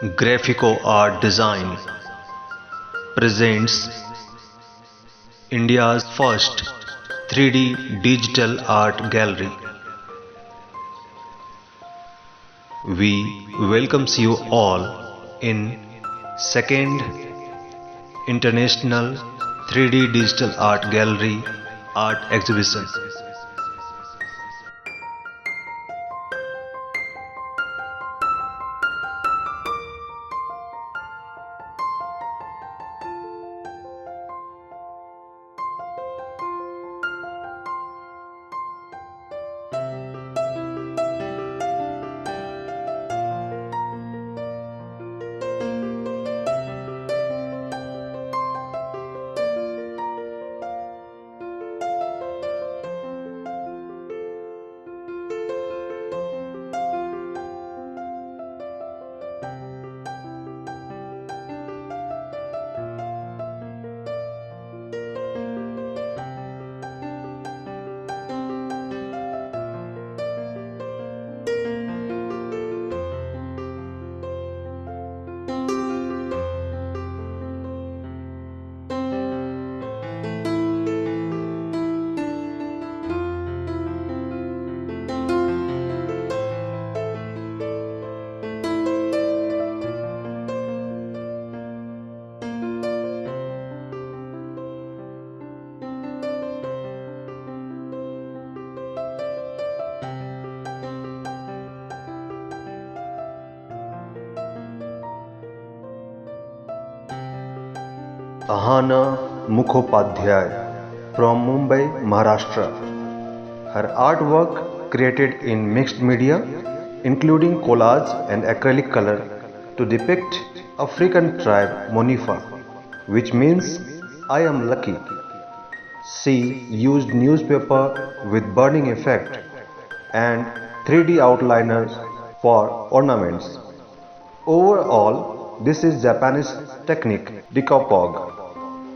Graphico Art Design presents India's first 3D digital art gallery. We welcomes you all in second International 3D Digital Art Gallery Art Exhibition. Ahana Mukhopadhyay from Mumbai, Maharashtra. Her artwork created in mixed media, including collage and acrylic color, to depict African tribe Monifa, which means I am lucky. She used newspaper with burning effect and 3D outliners for ornaments. Overall, this is Japanese technique decoupage.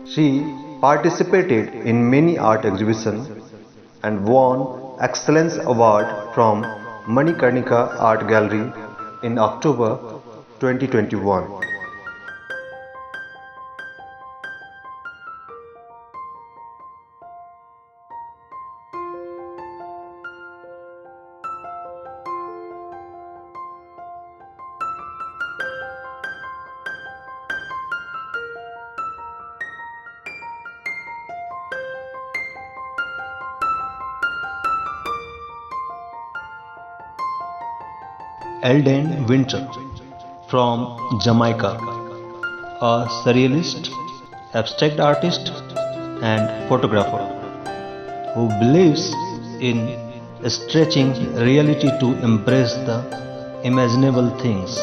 She participated in many art exhibitions and won Excellence Award from Manikarnika Art Gallery in October 2021. Eldon Winter from Jamaica, a surrealist, abstract artist, and photographer who believes in stretching reality to embrace the imaginable things.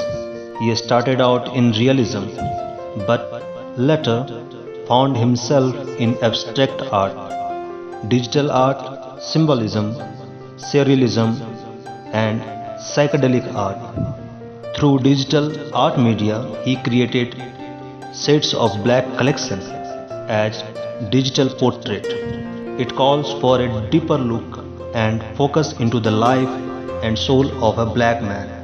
He started out in realism but later found himself in abstract art, digital art, symbolism, surrealism, and psychedelic art. Through digital art media, he created sets of black collection as digital portrait. It calls for a deeper look and focus into the life and soul of a black man.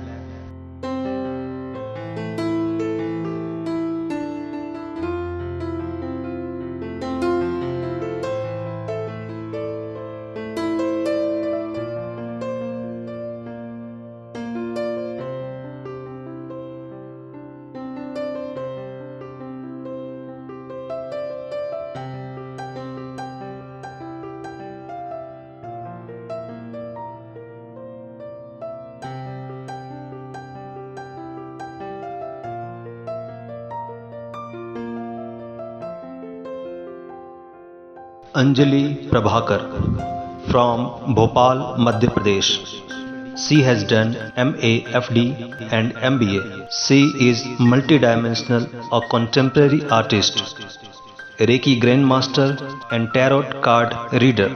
Anjali Prabhakar from Bhopal, Madhya Pradesh. She has done MA, FD and MBA. She is multidimensional, a contemporary artist, Reiki Grandmaster and Tarot card reader.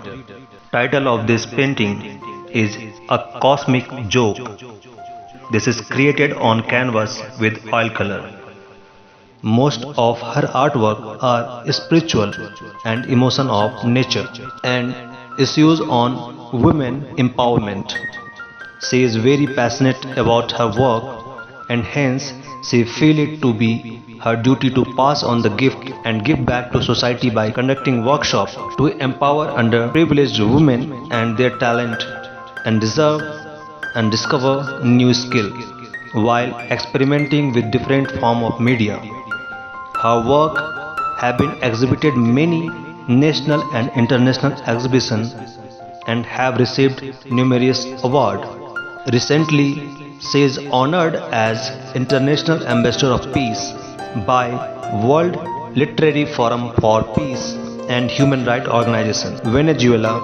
Title of this painting is A Cosmic Joke. This is created on canvas with oil color. Most of her artwork are spiritual and emotion of nature and issues on women empowerment. She is very passionate about her work and hence she feel it to be her duty to pass on the gift and give back to society by conducting workshops to empower underprivileged women and their talent and deserve and discover new skill while experimenting with different form of media. Her work have been exhibited many national and international exhibitions and have received numerous awards. Recently, she is honored as International Ambassador of Peace by World Literary Forum for Peace and Human Rights Organization, Venezuela,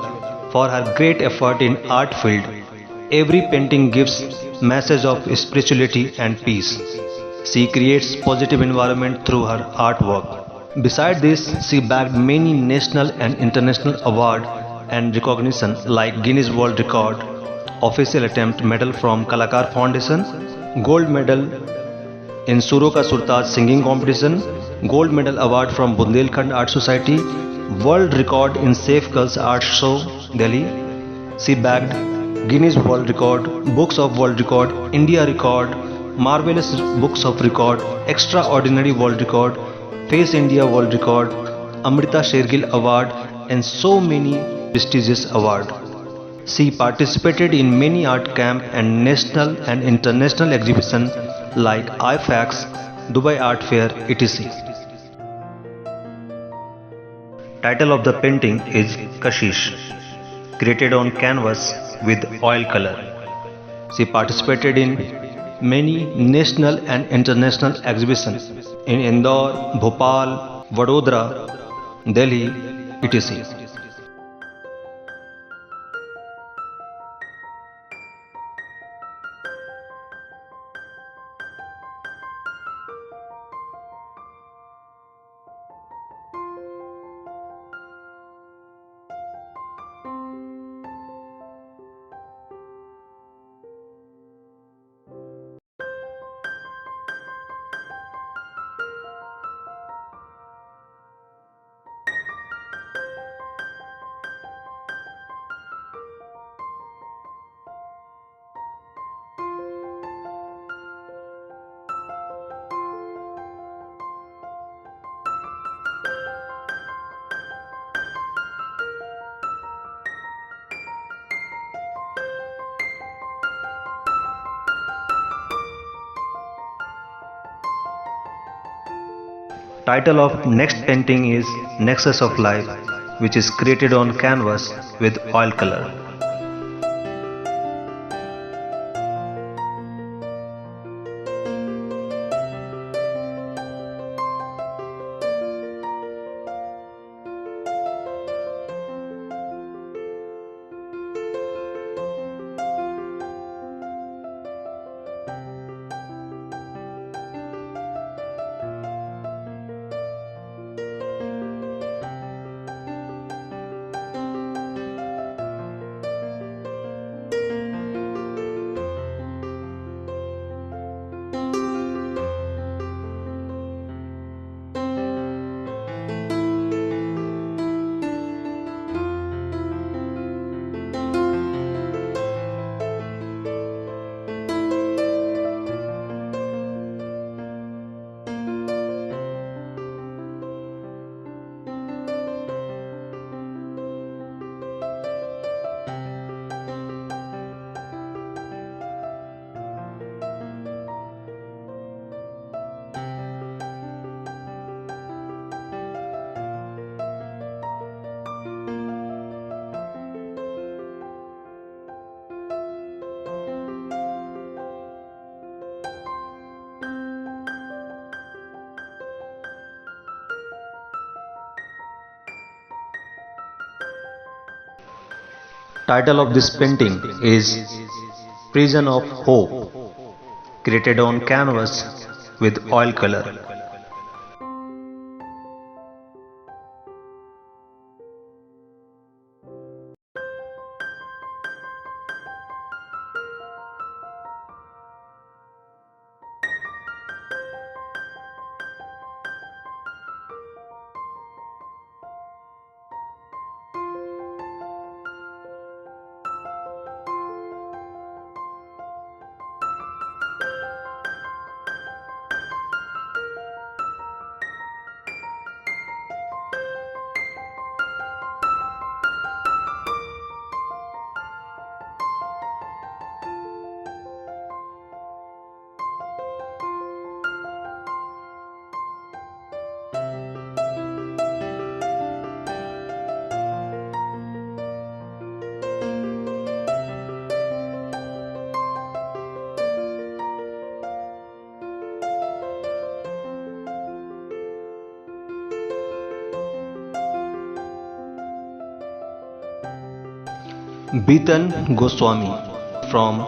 for her great effort in art field. Every painting gives message of spirituality and peace. She creates positive environment through her artwork. Besides this, she bagged many national and international awards and recognition like Guinness World Record, Official Attempt Medal from Kalakar Foundation, Gold Medal in Suro Ka Surtaj Singing Competition, Gold Medal Award from Bundelkhand Art Society, World Record in Safe Girls Art Show, Delhi. She bagged Guinness World Record, Books of World Record, India Record, Marvelous Books of Record, Extraordinary World Record, Face India World Record, Amrita Shergill Award, and so many prestigious awards. She participated in many art camp and national and international exhibitions like IFAX, Dubai Art Fair, etc. Title of the painting is Kashish, created on canvas with oil color. She participated in many national and international exhibitions in Indore, Bhopal, Vadodara, Delhi, etc. Title of next painting is Nexus of Life, which is created on canvas with oil color. Title of this painting is Prison of Hope, created on canvas with oil color. Bitan Goswami from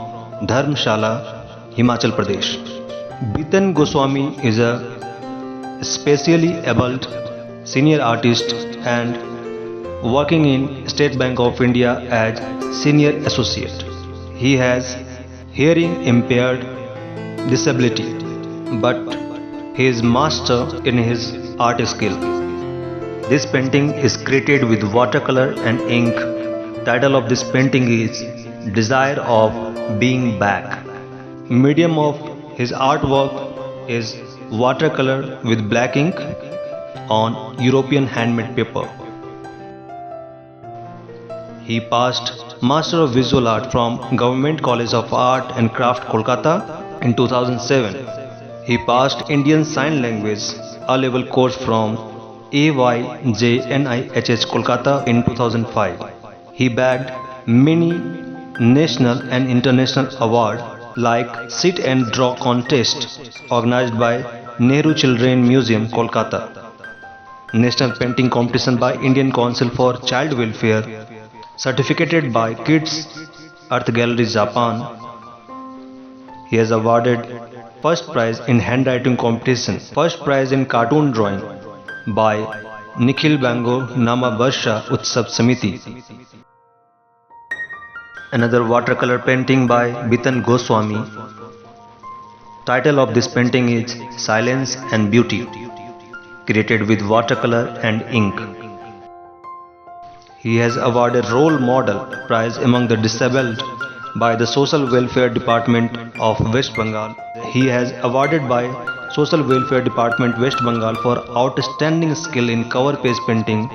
Dharmshala, Himachal Pradesh. Bitan Goswami is a specially abled senior artist and working in State Bank of India as senior associate. He has hearing impaired disability, but he is master in his art skill. This painting is created with watercolor and ink. Title of this painting is Desire of Being Back. Medium of his artwork is watercolor with black ink on European handmade paper. He passed Master of Visual Art from Government College of Art and Craft Kolkata in 2007. He passed Indian Sign Language A-level course from AYJNIHH Kolkata in 2005. He bagged many national and international awards like Sit and Draw contest organized by Nehru Children Museum Kolkata, National Painting Competition by Indian Council for Child Welfare, certificated by Kids Art Gallery Japan. He has awarded first prize in handwriting competition, first prize in cartoon drawing by Nikhil Bango Nama Barsha Utsav Samiti. Another watercolor painting by Bitan Goswami. Title of this painting is Silence and Beauty, created with watercolor and ink. He has awarded Role Model Prize among the disabled by the Social Welfare Department of West Bengal. He has awarded by Social Welfare Department West Bengal for outstanding skill in cover page painting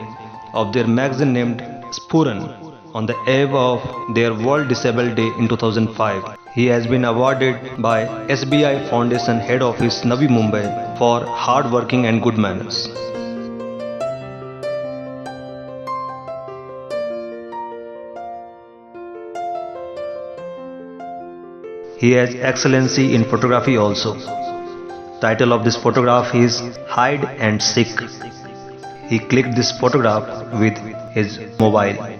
of their magazine named Spuran on the eve of their World Disabled Day in 2005. He has been awarded by SBI Foundation Head Office Navi Mumbai for hard working and good manners. He has excellency in photography also. Title of this photograph is Hide and Seek. He clicked this photograph with his mobile.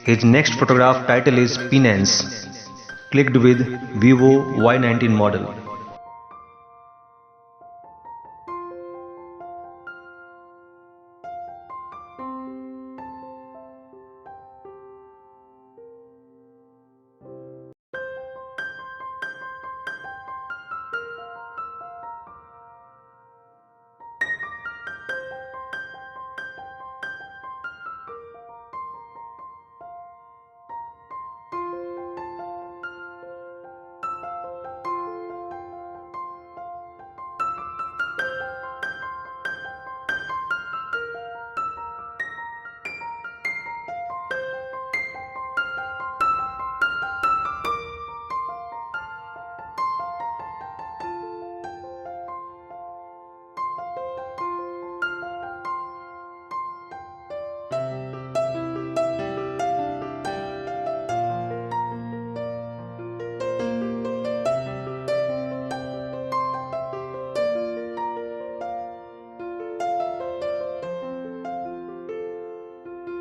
His next photograph title is Penance, clicked with Vivo Y19 model.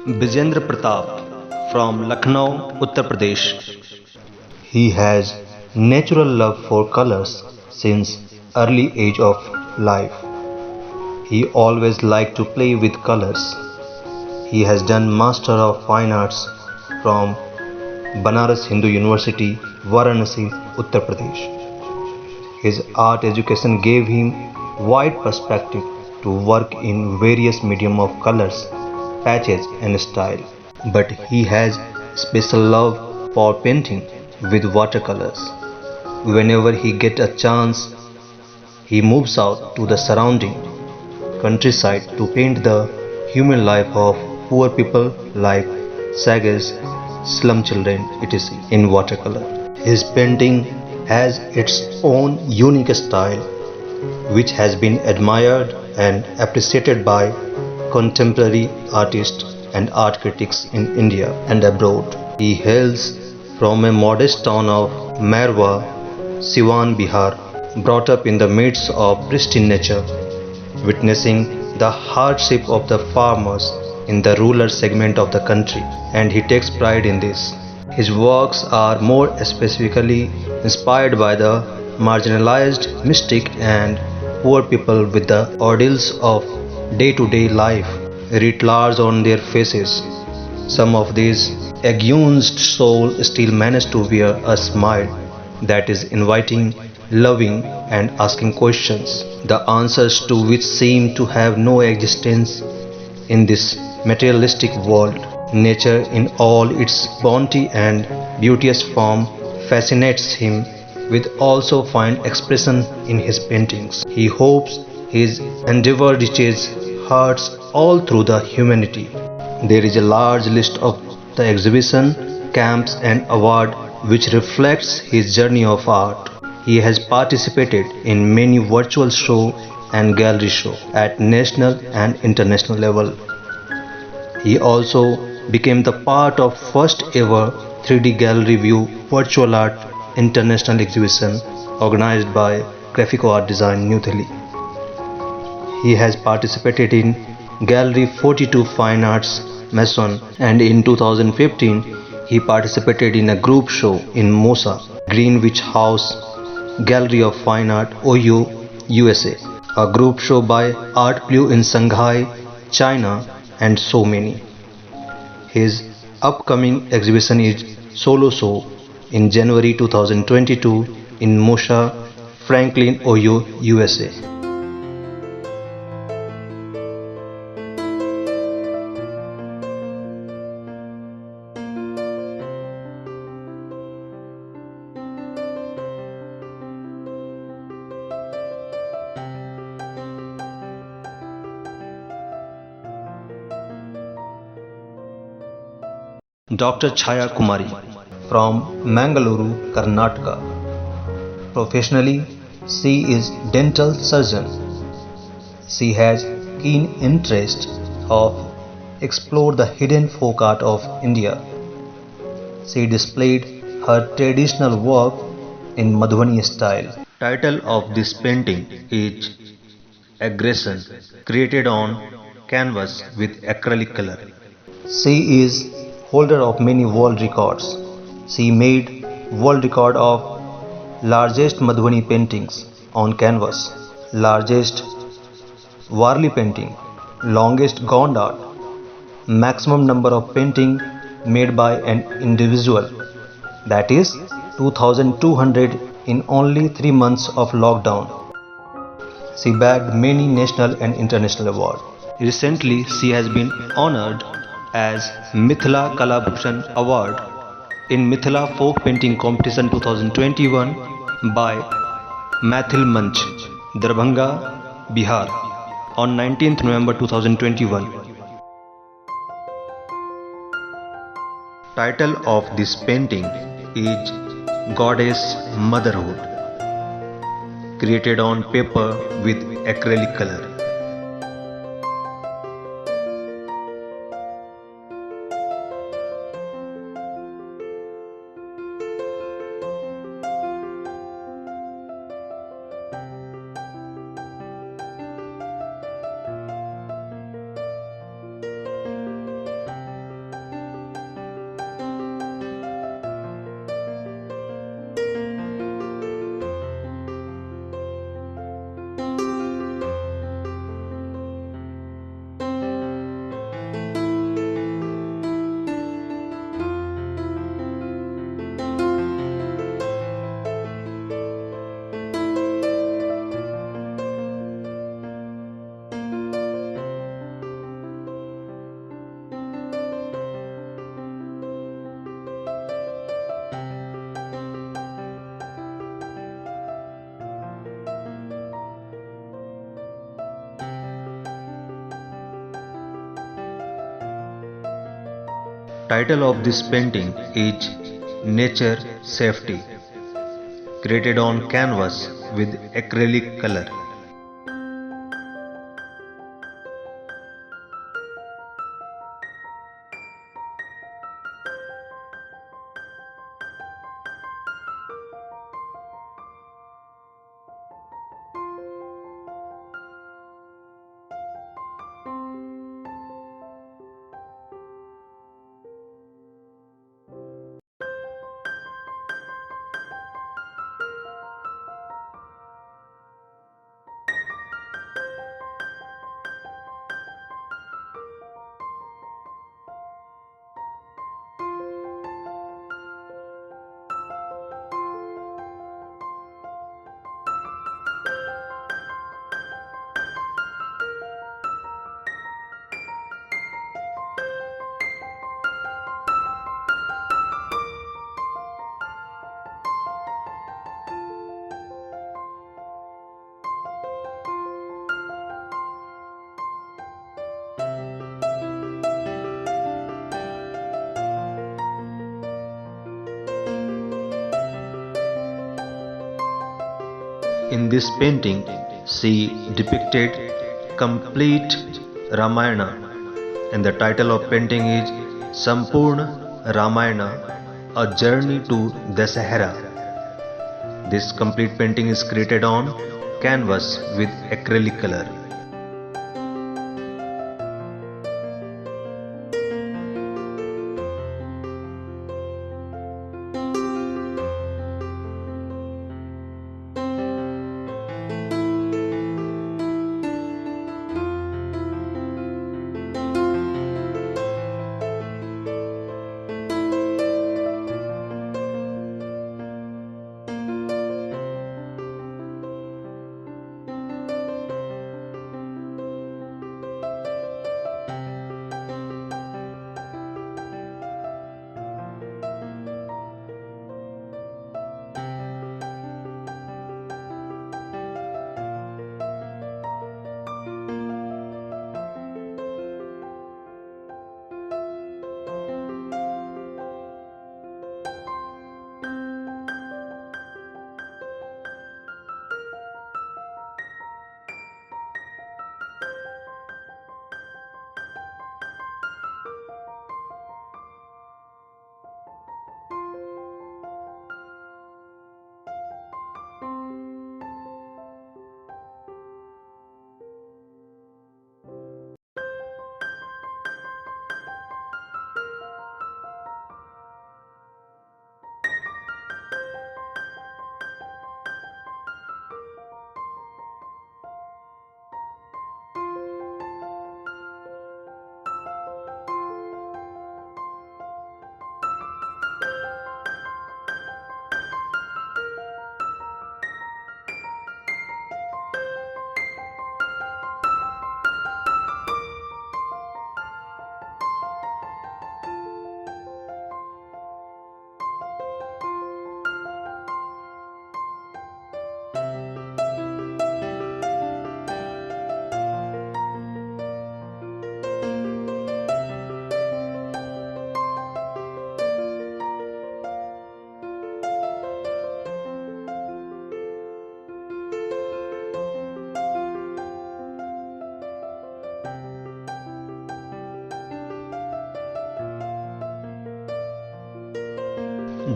Bijendra Pratap from Lucknow, Uttar Pradesh. He has natural love for colors since early age of life. He always liked to play with colors. He has done Master of Fine Arts from Banaras Hindu University, Varanasi, Uttar Pradesh. His art education gave him wide perspective to work in various medium of colors, patches and style. But he has special love for painting with watercolors. Whenever he gets a chance, he moves out to the surrounding countryside to paint the human life of poor people like sagas, slum children, etc. in watercolor. His painting has its own unique style which has been admired and appreciated by contemporary artists and art critics in India and abroad. He hails from a modest town of Merwa, Siwan, Bihar, brought up in the midst of pristine nature, witnessing the hardship of the farmers in the rural segment of the country, and he takes pride in this. His works are more specifically inspired by the marginalized, mystic, and poor people with the ordeals of day to day life writ large on their faces. Some of these agonized souls still manage to wear a smile that is inviting, loving, and asking questions, the answers to which seem to have no existence in this materialistic world. Nature, in all its bounty and beauteous form, fascinates him with also find expression in his paintings. He hopes his endeavor reaches hearts all through the humanity. There is a large list of the exhibition, camps and award which reflects his journey of art. He has participated in many virtual show and gallery show at national and international level. He also became the part of first ever 3D gallery view virtual art international exhibition organized by Graphico Art Design New Delhi. He has participated in Gallery 42 Fine Arts Maison, and in 2015 he participated in a group show in Mosa, Greenwich House Gallery of Fine Art, OU, USA, a group show by Art Blue in Shanghai, China, and so many. His upcoming exhibition is Solo Show in January 2022 in Mosha, Franklin, OU, USA. Dr. Chaya Kumari from Mangaluru, Karnataka. Professionally, she is dental surgeon. She has keen interest of explore the hidden folk art of India. She displayed her traditional work in Madhubani style. Title of this painting is Aggression, created on canvas with acrylic color. She is holder of many world records. She made world record of largest Madhubani paintings on canvas, largest Warli painting, longest Gond art, maximum number of painting made by an individual, that is 2200 in only 3 months of lockdown. She bagged many national and international awards. Recently, she has been honored as Mithila Kala Bhushan Award in Mithila Folk Painting Competition 2021 by Mathil Manch, Darbhanga, Bihar on 19th November 2021. Title of this painting is Goddess Motherhood, created on paper with acrylic color. title of this painting is Nature Safety, created on canvas with acrylic color. In this painting, she depicted complete Ramayana, and the title of painting is Sampurna Ramayana, a journey to Dasahara. This complete painting is created on canvas with acrylic color.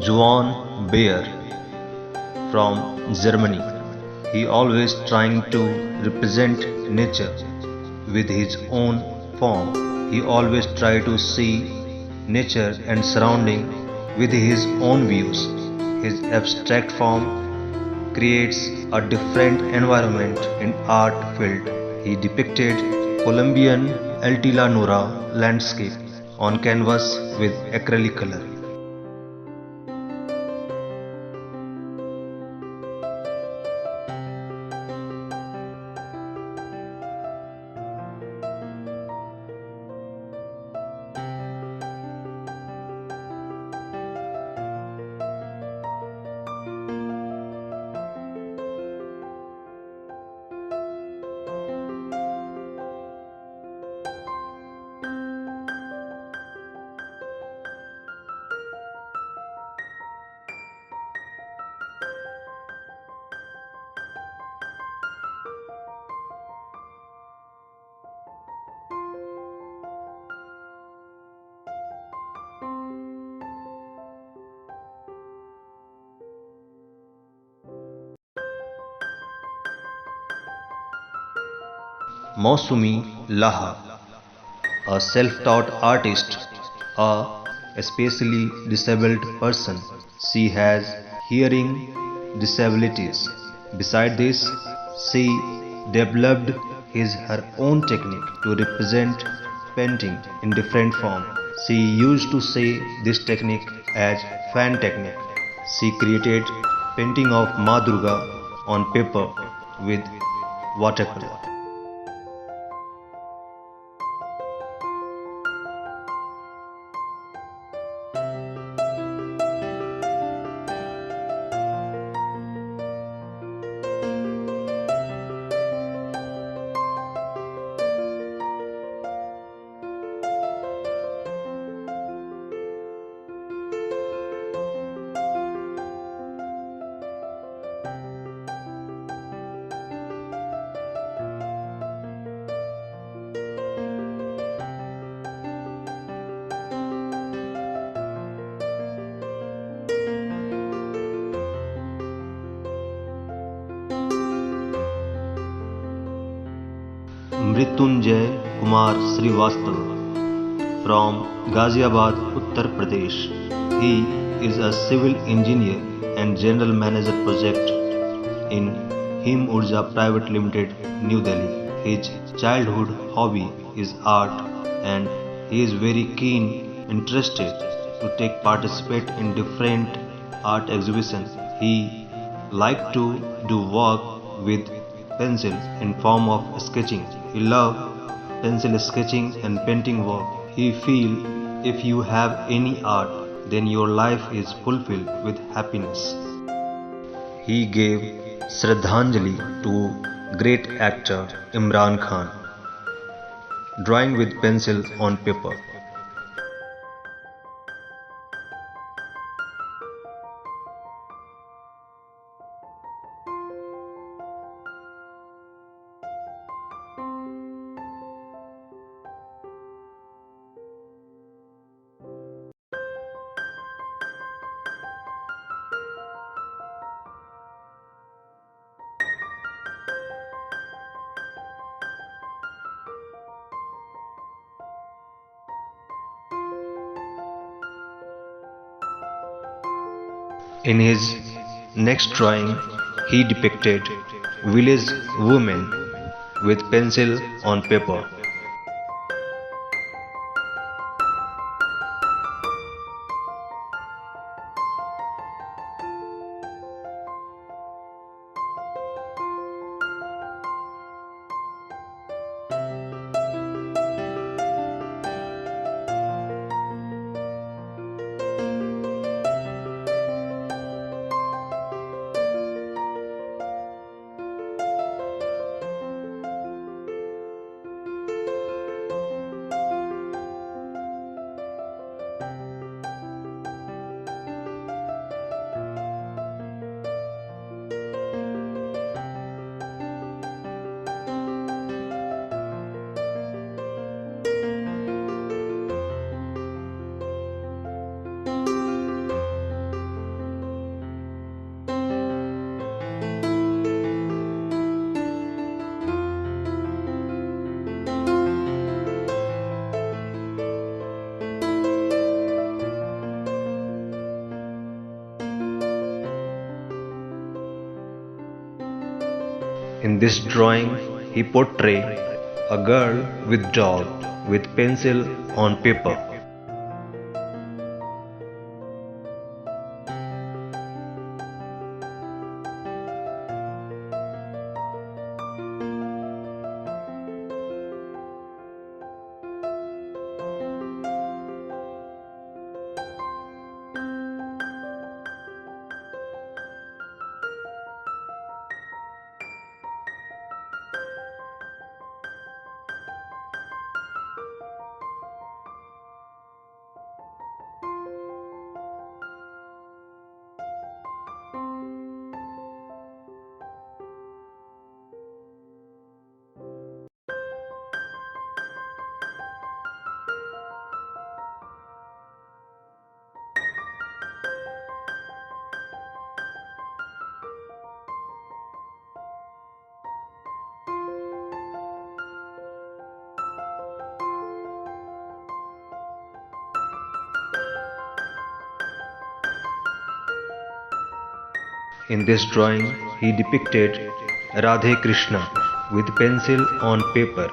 Johann Bayer from Germany. He always trying to represent nature with his own form. He always try to see nature and surrounding with his own views. His abstract form creates a different environment in art field. He depicted Colombian Altilanura landscape on canvas with acrylic color. Mausumi Laha, a self-taught artist, a especially disabled person. She has hearing disabilities. Beside this, she developed her own technique to represent painting in different form. She used to say this technique as fan technique. She created painting of Ma Durga on paper with watercolor. Mrityunjay Kumar Srivastava from Ghaziabad, Uttar Pradesh. He is a civil engineer and general manager project in Him Urja Private Limited, New Delhi. His childhood hobby is art and he is very keen interested to take participate in different art exhibitions. He liked to do work with pencil in form of sketching. He loved pencil sketching and painting work. He feel if you have any art, then your life is fulfilled with happiness. He gave Shraddhanjali to great actor Imran Khan, drawing with pencil on paper. In his next drawing, he depicted village women with pencil on paper. In this drawing, he portrays a girl with dog with pencil on paper. In this drawing, he depicted Radhe Krishna with pencil on paper.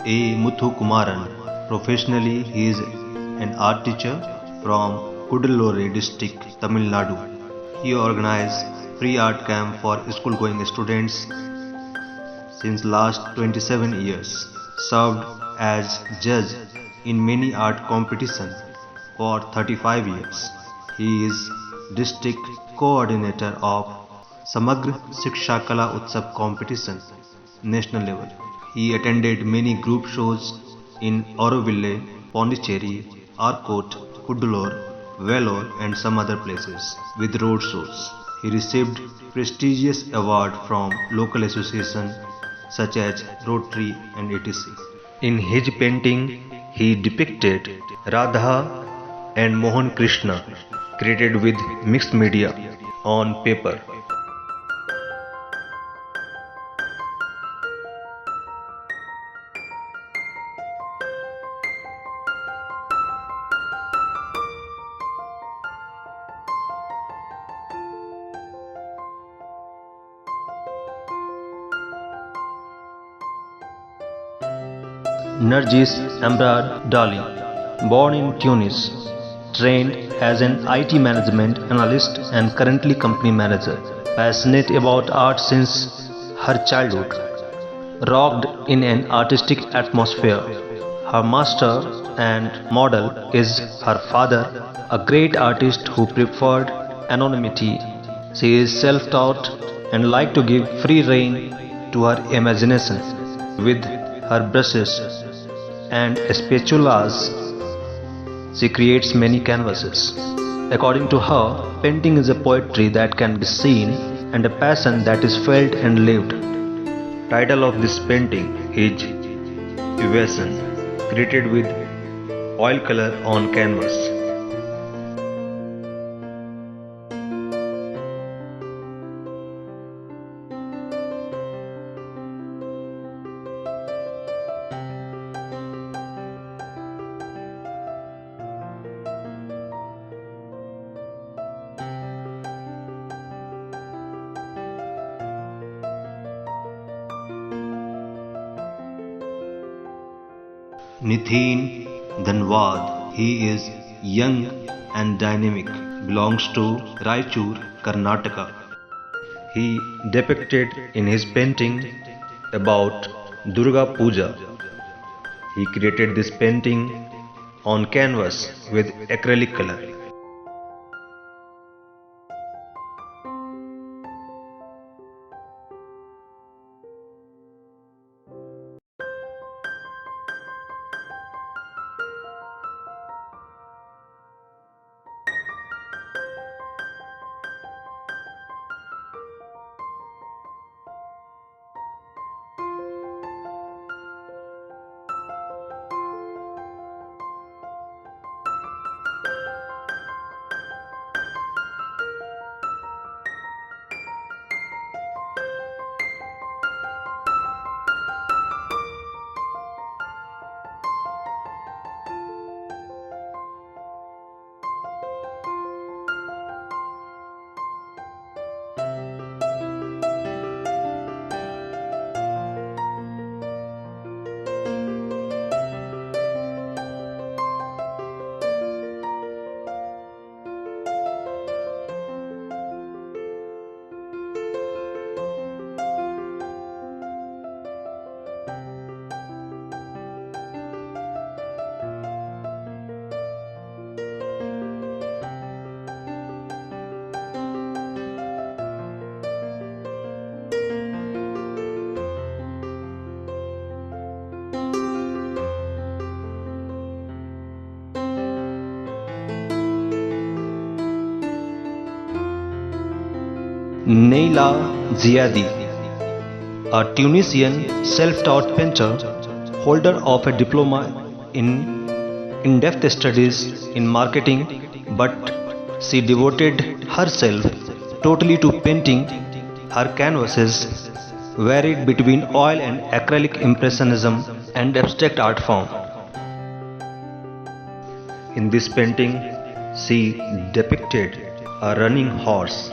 A. Muthu Kumaran. Professionally, he is an art teacher from Kudalore district, Tamil Nadu. He organized free art camp for school-going students since last 27 years. Served as judge in many art competitions for 35 years. He is district coordinator of Samagra Shiksha Kala Utsav competition, national level. He attended many group shows in Auroville, Pondicherry, Arcot, Kudalore, Vellore and some other places with road shows. He received prestigious award from local associations such as Rotary and etc. In his painting, he depicted Radha and Mohan Krishna created with mixed media on paper. Nargis Amrar Dali, born in Tunis, trained as an IT management analyst and currently company manager. Passionate about art since her childhood, rocked in an artistic atmosphere. Her master and model is her father, a great artist who preferred anonymity. She is self-taught and liked to give free rein to her imagination. With her brushes and spatulas, she creates many canvases. According to her, painting is a poetry that can be seen and a passion that is felt and lived. Title of this painting is Evasion, created with oil color on canvas. Nitin Dhanwad. He is young and dynamic, belongs to Raichur, Karnataka. He depicted in his painting about Durga Puja. He created this painting on canvas with acrylic color. Neila Ziadi, a Tunisian self-taught painter, holder of a diploma in in-depth studies in marketing, but she devoted herself totally to painting. Her canvases varied between oil and acrylic impressionism and abstract art form. In this painting, she depicted a running horse.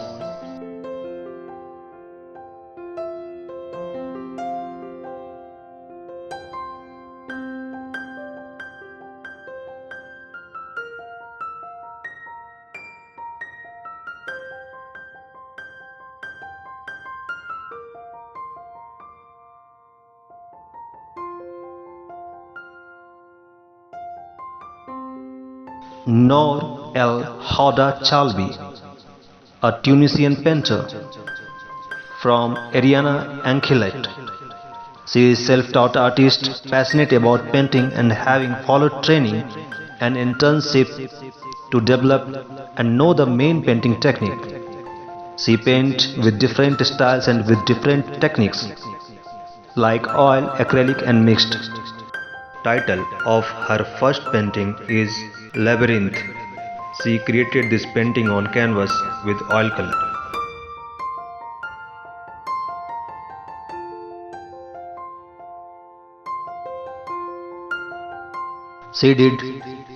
Noor El Houda Chalbi, a Tunisian painter from Ariana Ankhilet. She is self-taught artist, passionate about painting and having followed training and internship to develop and know the main painting technique. She paints with different styles and with different techniques like oil, acrylic and mixed. Title of her first painting is Labyrinth. She created this painting on canvas with oil color. She did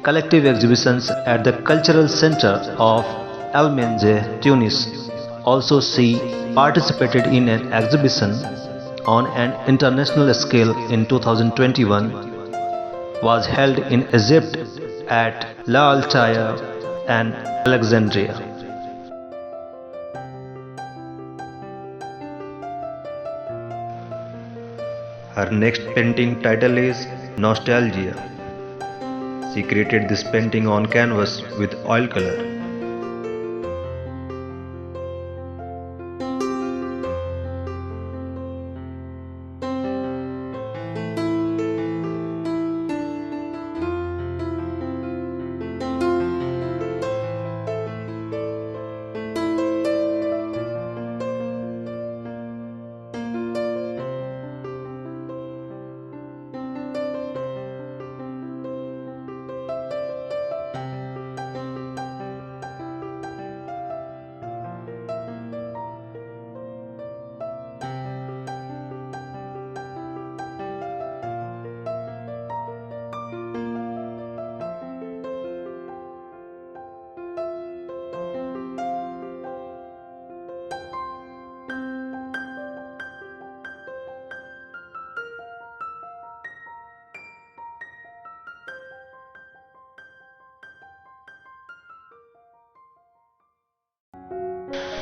collective exhibitions at the Cultural Center of El Menje, Tunis. Also, she participated in an exhibition on an international scale in 2021, was held in Egypt at La Altair and Alexandria. Her next painting title is Nostalgia. She created this painting on canvas with oil color.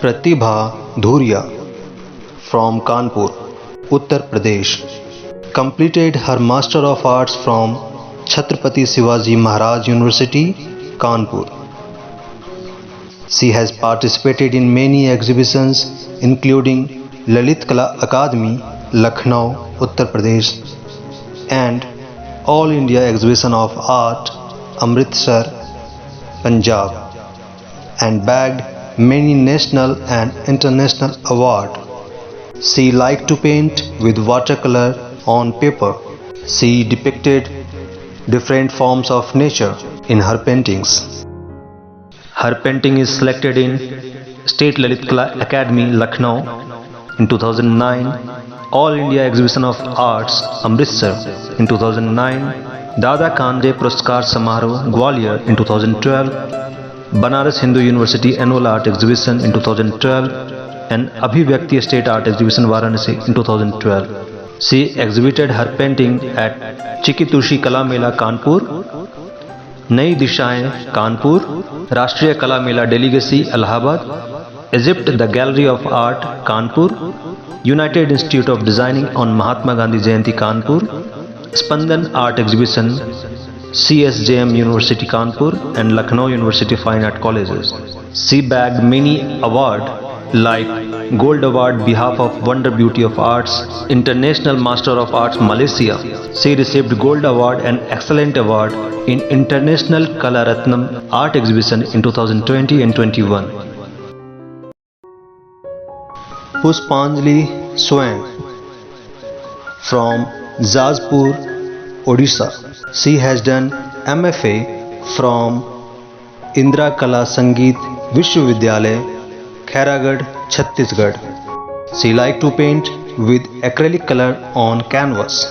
Pratibha Dhuria from Kanpur, Uttar Pradesh, completed her Master of Arts from Chhatrapati Shivaji Maharaj University, Kanpur. She has participated in many exhibitions including Lalit Kala Akademi, Lucknow, Uttar Pradesh, and All India Exhibition of Art, Amritsar, Punjab, and bagged many national and international awards. She liked to paint with watercolor on paper. She depicted different forms of nature in her paintings. Her painting is selected in State Lalit Kala Academy, Lucknow in 2009, All India Exhibition of Arts, Amritsar in 2009, Dada Kanje Puraskar Samaroh, Gwalior in 2012, Banaras Hindu University Annual Art Exhibition in 2012 and Abhivyakti State Art Exhibition Varanasi in 2012. She exhibited her painting at Chikitushi Kala Mela Kanpur, Nai Dishaएं Kanpur, Rashtriya Kala Mela Delicacy Allahabad, Egypt The Gallery of Art Kanpur, United Institute of Designing on Mahatma Gandhi Jayanti Kanpur, Spandan Art Exhibition CSJM University Kanpur and Lucknow University Fine Art Colleges. She bagged many awards like Gold Award behalf of Wonder Beauty of Arts, International Master of Arts Malaysia. She received Gold Award and Excellent Award in International Kala Ratnam Art Exhibition in 2020 and 21. Puspanjali Swain from Jajpur, Odisha. She has done MFA from Indra Kala Sangeet Vishwavidyalaya, Khairagad, Chhattisgarh. She likes to paint with acrylic color on canvas.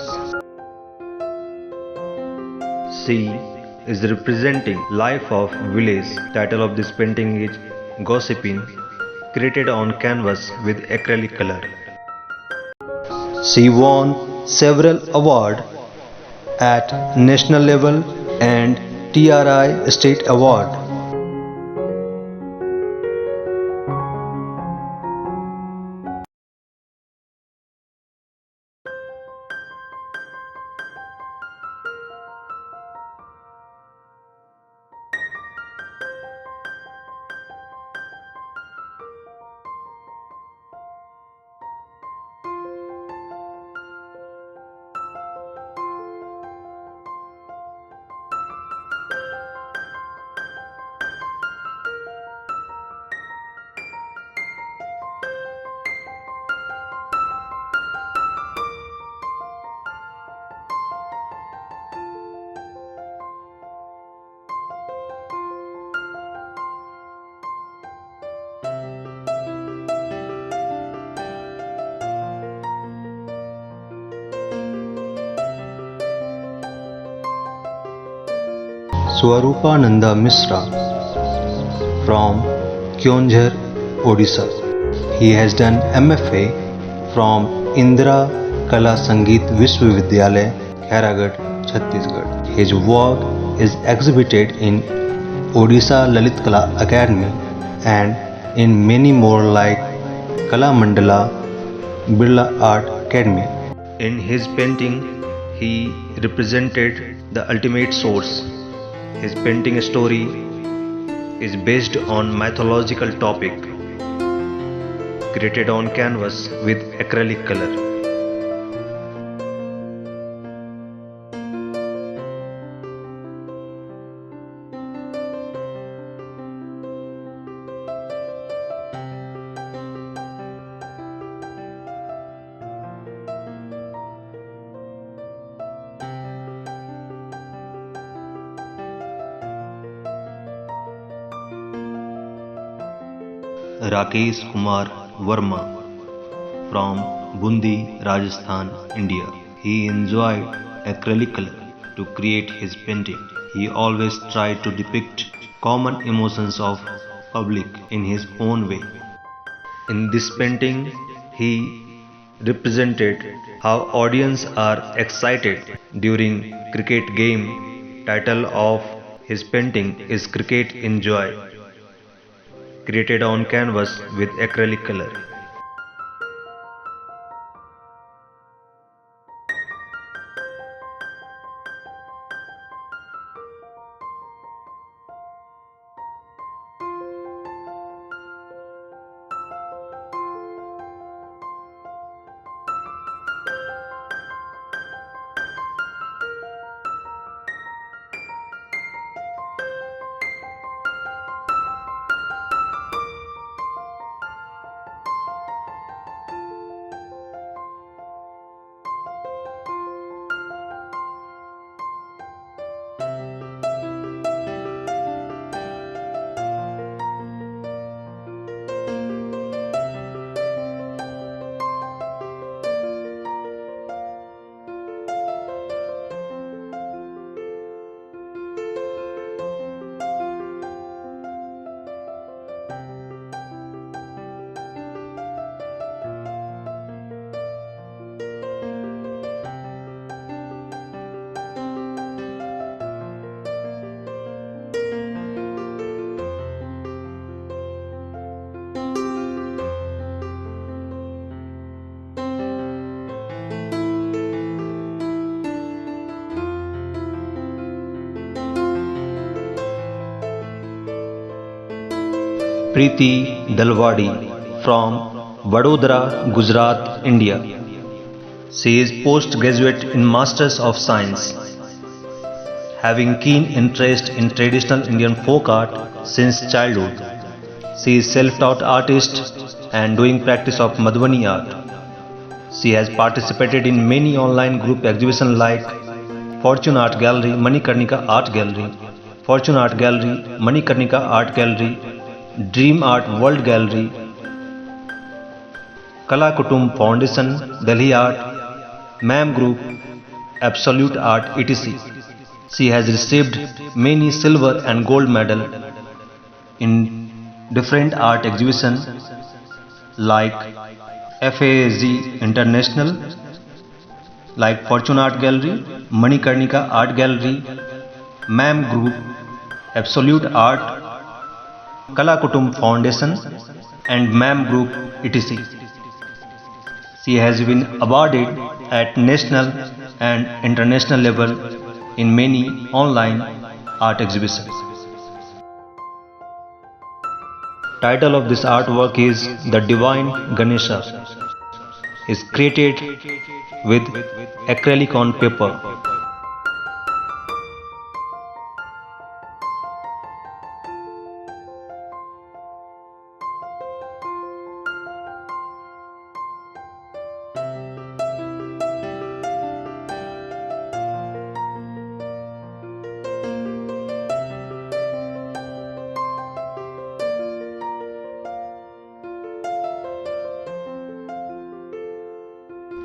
She is representing life of village. Title of this painting is Gossiping, created on canvas with acrylic color. She won several awards at national level and TRI State Award. Swarupananda Mishra from Kyonjhar, Odisha. He has done MFA from Indra Kala Sangeet Vishwavidyalaya, Khairagad, Chhattisgarh. His work is exhibited in Odisha Lalit Kala Academy and in many more like Kala Mandala, Birla Art Academy. In his painting, he represented the ultimate source. His painting story is based on mythological topic, created on canvas with acrylic color. Rakesh Kumar Verma from Bundi, Rajasthan, India. He enjoyed acrylic color to create his painting. He always tried to depict common emotions of public in his own way. In this painting, he represented how audience are excited during cricket game. Title of his painting is Cricket in Joy, created on canvas with acrylic color. Preeti Dalwadi from Vadodara, Gujarat, India. She is postgraduate in Masters of Science, having keen interest in traditional Indian folk art since childhood. She is self-taught artist and doing practice of Madhubani art. She has participated in many online group exhibitions like Fortune Art Gallery, Manikarnika Art Gallery, Fortune Art Gallery, Manikarnika Art Gallery, Dream Art World Gallery, Kala Kutum Foundation, Delhi Art, MAM Group, Absolute Art, etc. She has received many silver and gold medals in different art exhibitions like FAZ International, like Fortune Art Gallery, Manikarnika Art Gallery, MAM Group, Absolute Art, Kala Kutum Foundation, and MAM Group, etc. She has been awarded at national and international level in many online art exhibitions. Title of this artwork is The Divine Ganesha. Is created with acrylic on paper.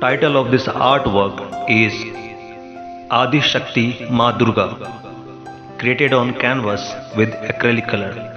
Title of this artwork is Adi Shakti Ma Durga, created on canvas with acrylic color.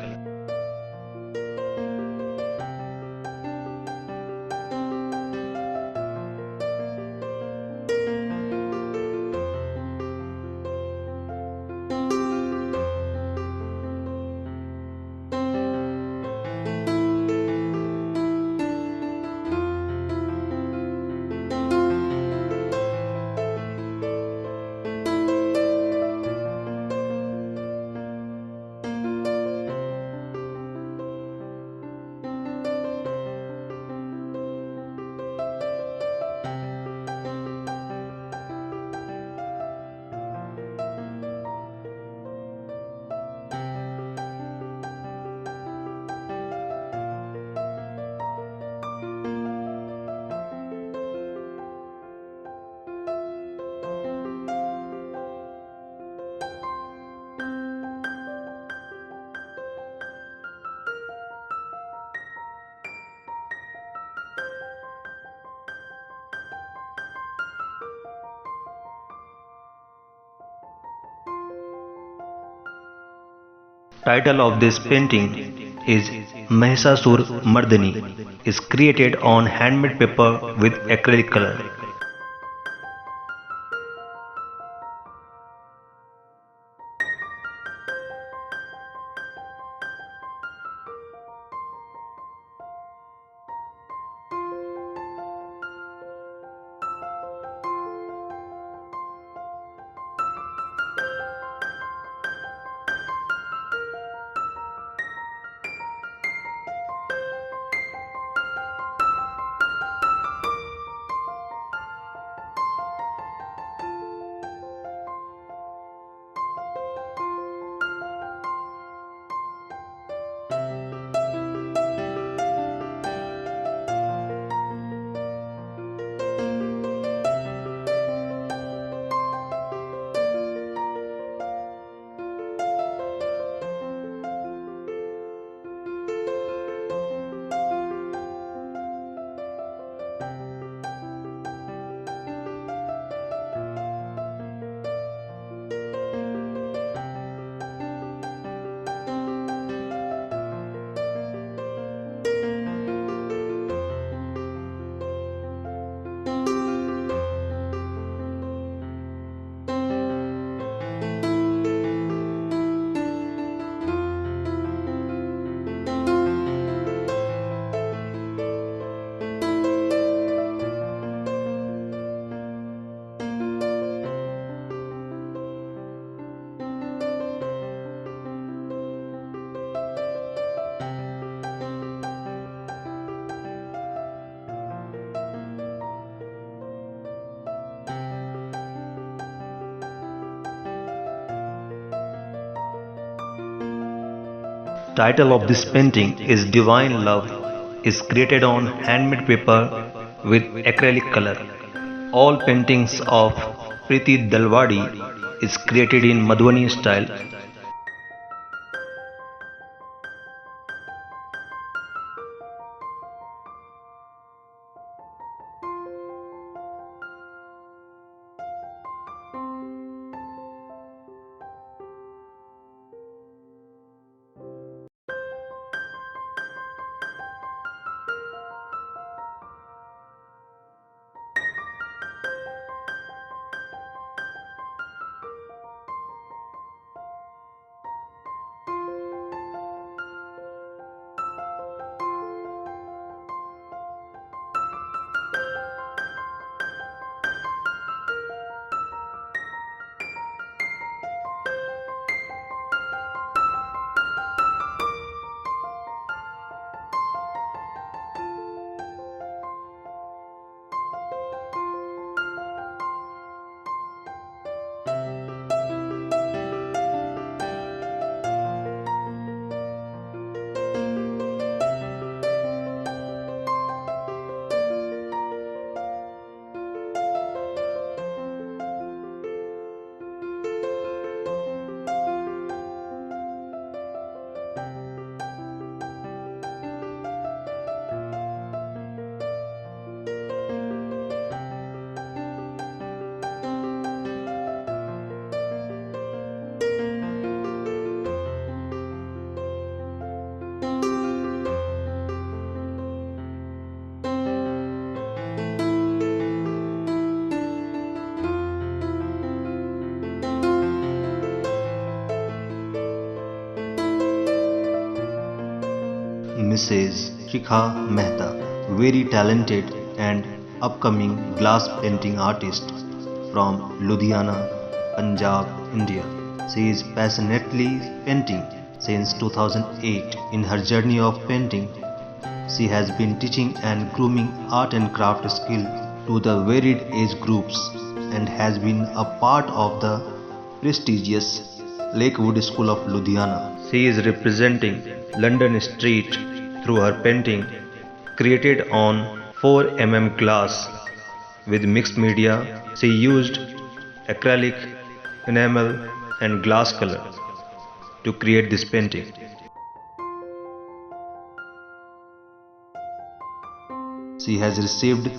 Title of this painting is Mahishasur Mardani, is created on handmade paper with acrylic color. Title of this painting is Divine Love, is created on handmade paper with acrylic color. All paintings of Preeti Dalwadi is created in Madhubani style. Mrs. Shikha Mehta, very talented and upcoming glass painting artist from Ludhiana, Punjab, India. She is passionately painting since 2008. In her journey of painting, she has been teaching and grooming art and craft skill to the varied age groups and has been a part of the prestigious Lakewood School of Ludhiana. She is representing London Street through her painting created on 4 mm glass with mixed media. She used acrylic, enamel and glass color to create this painting. She has received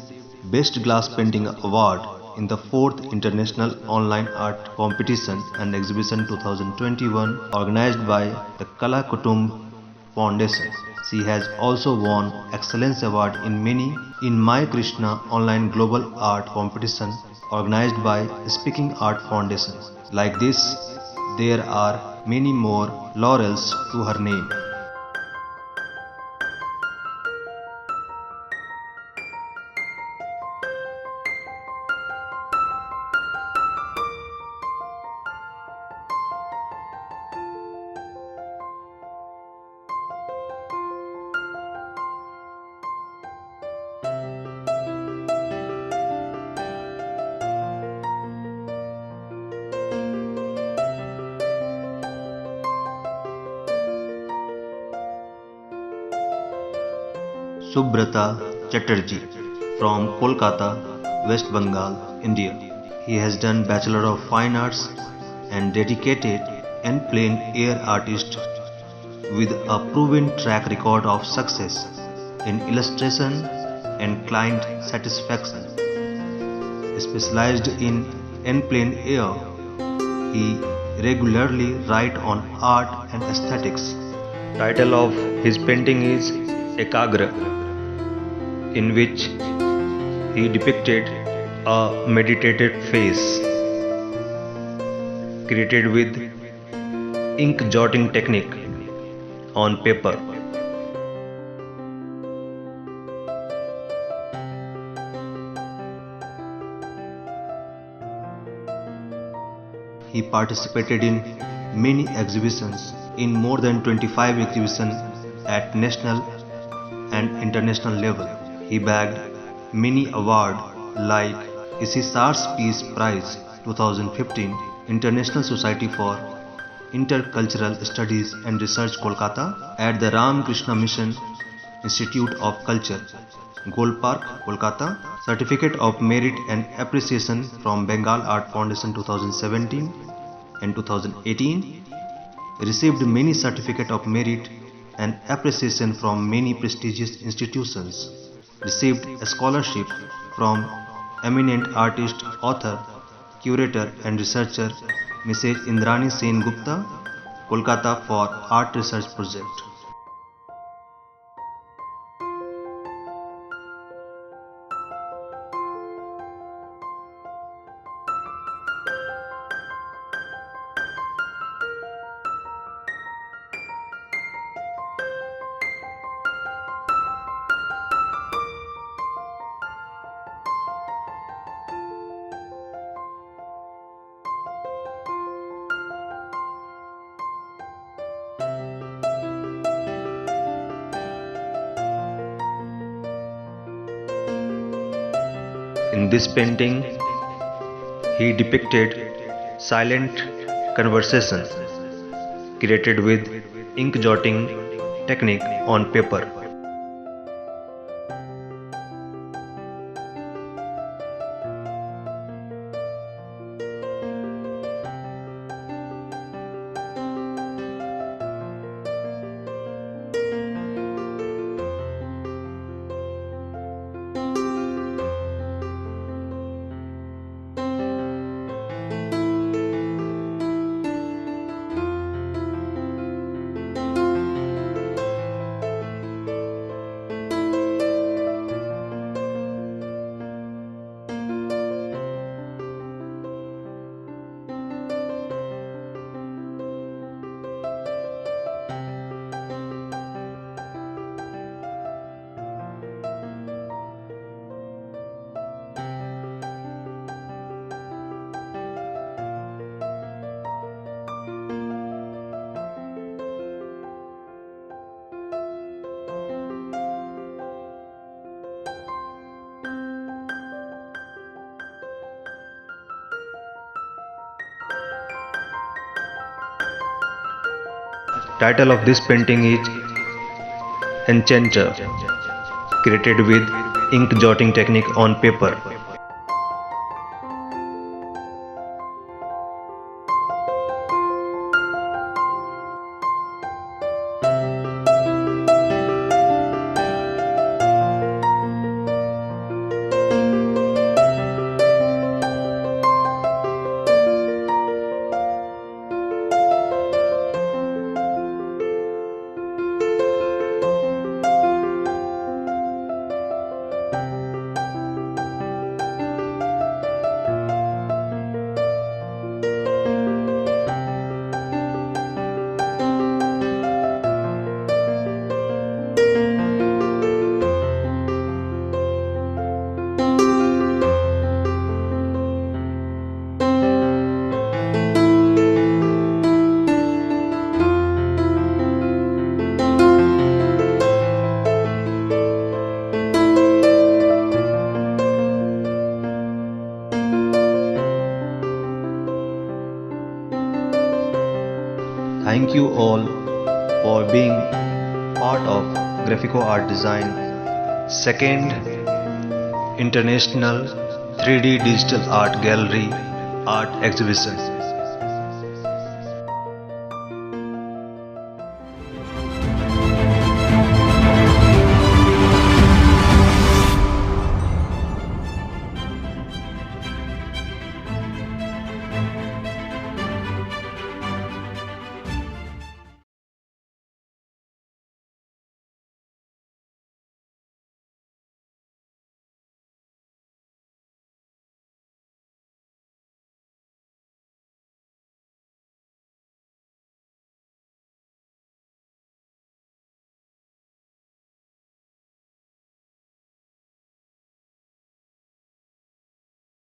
Best Glass Painting Award in the 4th International Online Art Competition and Exhibition 2021 organized by the Kala Kutumb Foundation. She has also won Excellence Award in My Krishna Online Global Art Competition organized by Speaking Art Foundation. Like this, there are many more laurels to her name. Subrata Chatterjee from Kolkata, West Bengal, India. He has done Bachelor of Fine Arts and dedicated and plein air artist with a proven track record of success in illustration and client satisfaction. Specialized in plein air, he regularly writes on art and aesthetics. Title of his painting is Ekagra, in which he depicted a meditated face created with ink jotting technique on paper. He participated in many exhibitions in more than 25 exhibitions at national and international level. He bagged many awards like Isisar's Peace Prize 2015, International Society for Intercultural Studies and Research Kolkata, at the Ram Krishna Mission Institute of Culture, Gold Park, Kolkata. Certificate of Merit and Appreciation from Bengal Art Foundation 2017 and 2018. Received many certificate of merit and appreciation from many prestigious institutions. Received a scholarship from eminent artist, author, curator and researcher Mrs. Indrani Sen Gupta, Kolkata for art research project. In this painting, he depicted silent conversation created with ink jotting technique on paper. Title of this painting is Enchanter, created with ink jotting technique on paper. Thank you all for being part of Graphico Art Design second International 3D Digital Art Gallery Art Exhibition.